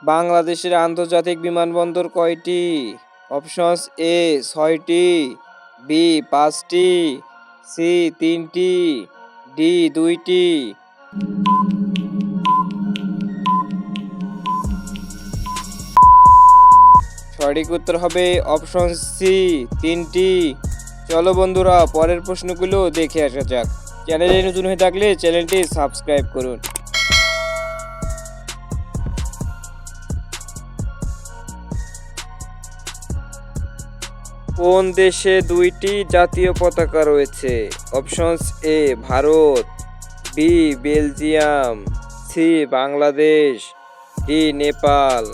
বাংলাদেশের আন্তর্জাতিক বিমানবন্দর কয়টি? অপশনস: এ ৬টি, বি ৫টি, সি ৩টি, ডি ২টি। সঠিক উত্তর হবে অপশন সি ৩টি। চলো বন্ধুরা, পরের প্রশ্নগুলো দেখে আসা যাক। চ্যানেলে নতুন হয়ে থাকলে চ্যানেলটি সাবস্ক্রাইব করুন। কোন দেশে দুইটি জাতীয় পতাকা রয়েছে? Options: a Bharat, b Belgium, c Bangladesh, d Nepal.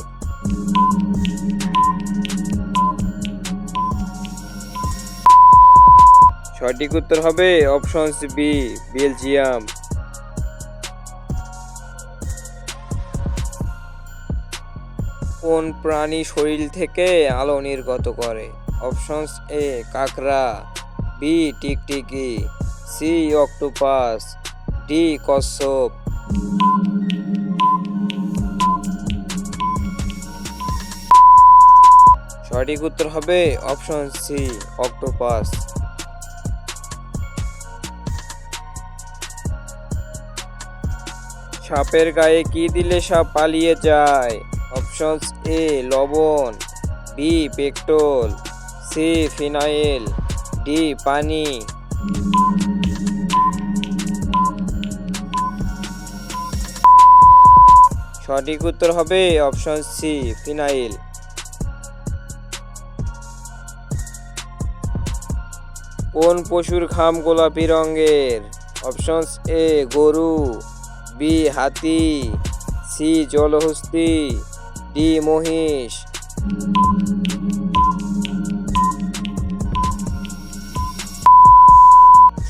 সঠিক উত্তর হবে অপশনস বি বেলজিয়াম। কোন প্রাণী শরীর থেকে আলো নির্গত করে? অপশনস: এ কাকড়া, বি টিকটিকি, সি অক্টোপাস, ডি কচ্ছপ। সঠিক উত্তর হবে অপশন সি অক্টোপাস। সাপের গায়ে কি দিলে সাপ পালিয়ে যায়? অপশনস: এ লবণ, B petrol, C phenyl, D পানি। সঠিক উত্তর হবে অপশন সি ফিনাইল। কোন পশুর ঘাম গোলাপি রঙের? অপশনস: এ গরু, বি হাতি, সি জলহস্তী, ডি মহিষ।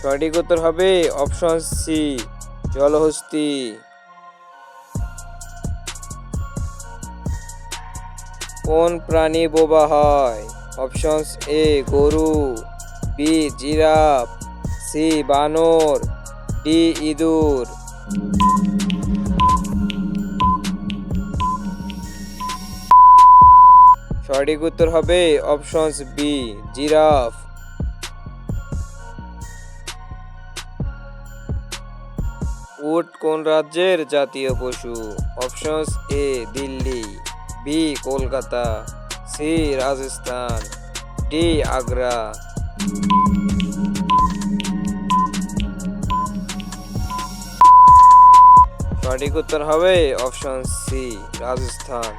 সঠিক উত্তর হবে অপশন সি জলহস্তী। কোন প্রাণী বোবা হয়? অপশনস: এ গরু, বি জিরাফ, সি বানর, ডি ইঁদুর। সঠিক উত্তর হবে অপশনস বি জিরাফ। উট কোন রাজ্যের জাতীয় পশু? Options: a Delhi, b Kolkata, c Rajasthan, d Agra. সঠিক উত্তর হবে অপশন সি রাজস্থান।